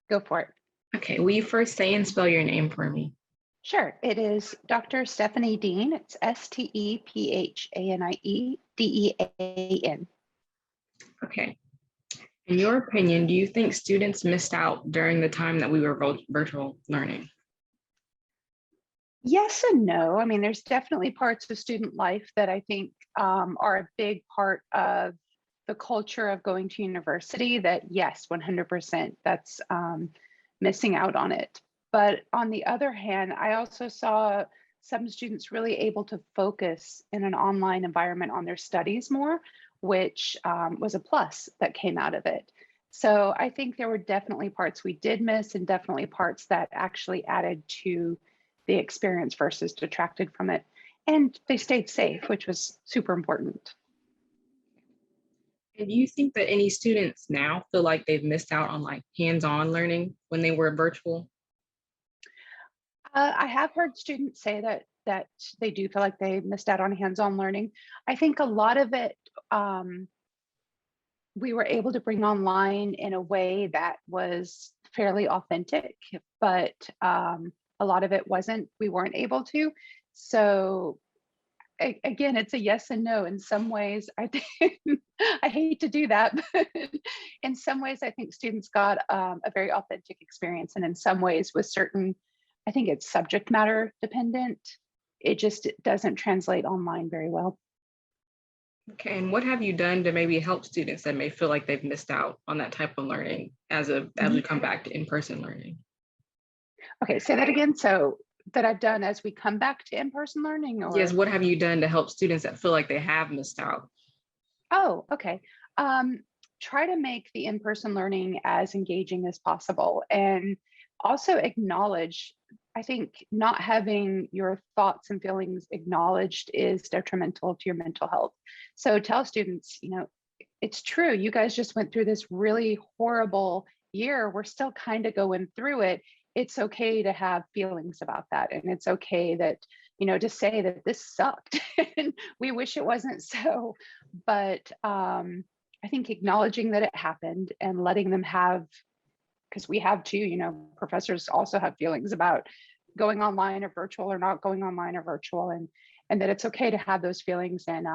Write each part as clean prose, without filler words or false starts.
Go for it. Okay, will you first say and spell your name for me? Sure. It is Dr. Stephanie Dean. It's Stephaniedean. Okay. In your opinion, do you think students missed out during the time that we were virtual learning? Yes and no. I mean, there's definitely parts of student life that I think are a big part of the culture of going to university that, yes, 100%, that's missing out on it. But on the other hand, I also saw some students really able to focus in an online environment on their studies more, which was a plus that came out of it. So I think there were definitely parts we did miss and definitely parts that actually added to the experience versus detracted from it. And they stayed safe, which was super important. And do you think that any students now feel like they've missed out on like hands-on learning when they were virtual? I have heard students say that they do feel like they missed out on hands-on learning. I think a lot of it we were able to bring online in a way that was fairly authentic, but a lot of it wasn't. We weren't able to. So again, it's a yes and no. In some ways, I think I hate to do that, but in some ways, I think students got a very authentic experience, and in some ways, with certain, I think it's subject matter dependent. It just doesn't translate online very well. Okay, and what have you done to maybe help students that may feel like they've missed out on that type of learning as we Mhm. come back to in-person learning? Okay, say that again. So that I've done as we come back to in-person learning, Yes, or what have you done to help students that feel like they have missed out? oh, okay. Um, Try to make the in-person learning as engaging as possible and also acknowledge, I think not having your thoughts and feelings acknowledged is detrimental to your mental health. So tell students, it's true, you guys just went through this really horrible year. We're still kind of going through it. It's okay to have feelings about that. And it's okay that, to say that this sucked and we wish it wasn't so. But I think acknowledging that it happened and letting them have, because we have too, professors also have feelings about going online or virtual or not going online or virtual, and that it's okay to have those feelings. And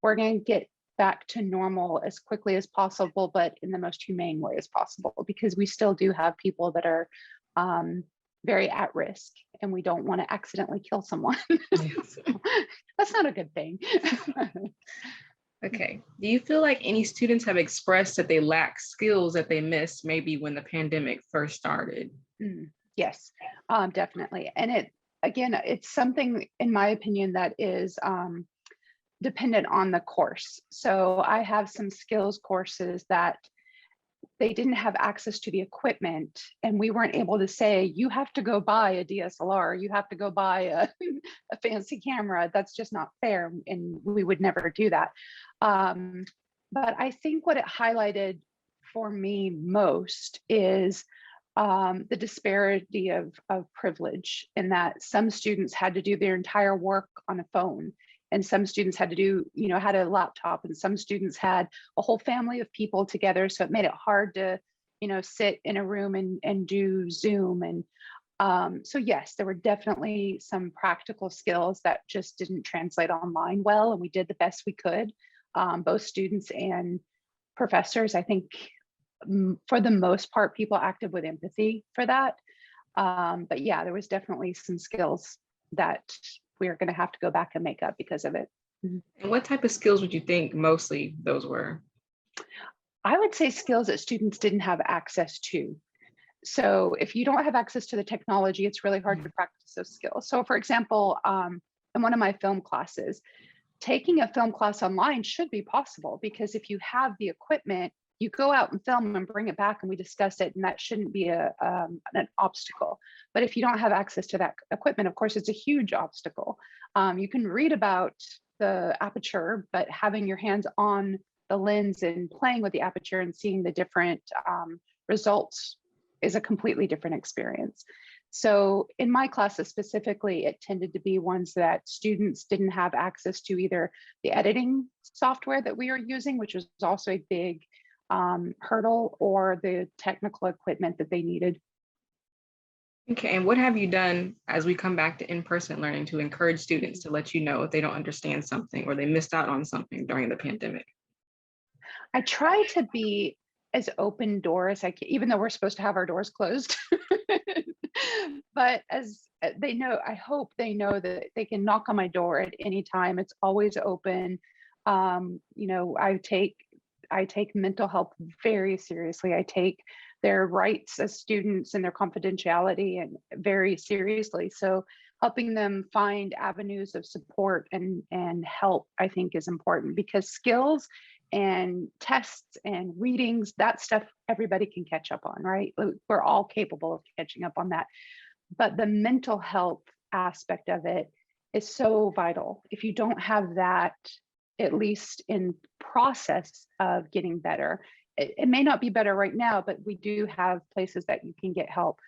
we're going to get back to normal as quickly as possible, but in the most humane way as possible, because we still do have people that are um, very at risk, and we don't want to accidentally kill someone. Yes. So that's not a good thing. Okay. Do you feel like any students have expressed that they lack skills that they missed maybe when the pandemic first started? Yes, definitely. And it's something, in my opinion, that is dependent on the course. So I have some skills courses that they didn't have access to the equipment, and we weren't able to say, you have to go buy a DSLR, you have to go buy a fancy camera. That's just not fair, and we would never do that. Um, but I think what it highlighted for me most is the disparity of privilege, in that some students had to do their entire work on a phone, and some students had to do, had a laptop, and some students had a whole family of people together. So it made it hard to, sit in a room and do Zoom. And so yes, there were definitely some practical skills that just didn't translate online well, and we did the best we could, both students and professors. I think for the most part, people acted with empathy for that. But yeah, there was definitely some skills that we're going to have to go back and make up because of it. Mhm. And what type of skills would you think mostly those were? I would say skills that students didn't have access to. So if you don't have access to the technology, it's really hard to practice those skills. So for example, in one of my film classes, taking a film class online should be possible, because if you have the equipment, you go out and film and bring it back and we discuss it, and that shouldn't be an obstacle. But if you don't have access to that equipment, of course, it's a huge obstacle. You can read about the aperture, but having your hands on the lens and playing with the aperture and seeing the different results is a completely different experience. So in my classes specifically, it tended to be ones that students didn't have access to, either the editing software that we were using, which was also a big hurdle or the technical equipment that they needed. Okay, and what have you done as we come back to in-person learning to encourage students to let you know if they don't understand something or they missed out on something during the pandemic? I try to be as open door as I can, even though we're supposed to have our doors closed. But as they know, I hope they know that they can knock on my door at any time. It's always open. I take mental health very seriously. I take their rights as students and their confidentiality and very seriously. So helping them find avenues of support and help, I think, is important, because skills and tests and readings, that stuff everybody can catch up on, right? We're all capable of catching up on that. But the mental health aspect of it is so vital. If you don't have that, at least in process of getting better, it may not be better right now, but we do have places that you can get help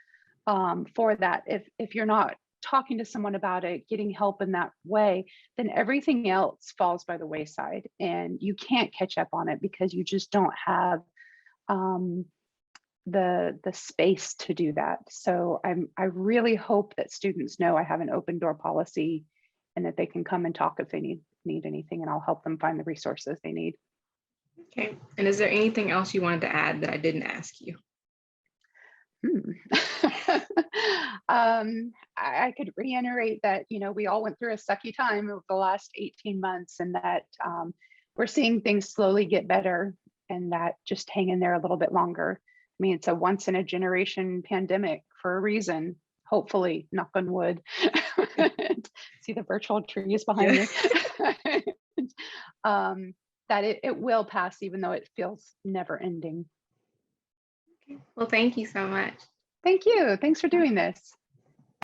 for that. If you're not talking to someone about it, getting help in that way, then everything else falls by the wayside, and you can't catch up on it because you just don't have um, the space to do that. So I really hope that students know I have an open door policy, and that they can come and talk if they need anything, and I'll help them find the resources they need. Okay, and is there anything else you wanted to add that I didn't ask you? Hmm. I could reiterate that, we all went through a sucky time over the last 18 months, and that we're seeing things slowly get better, and that just hang in there a little bit longer. I mean, it's a once in a generation pandemic for a reason. Hopefully, knock on wood. See the virtual trees behind Yeah. me. um, that it will pass, even though it feels never ending. Well, thank you so much. Thank you. Thanks for doing this.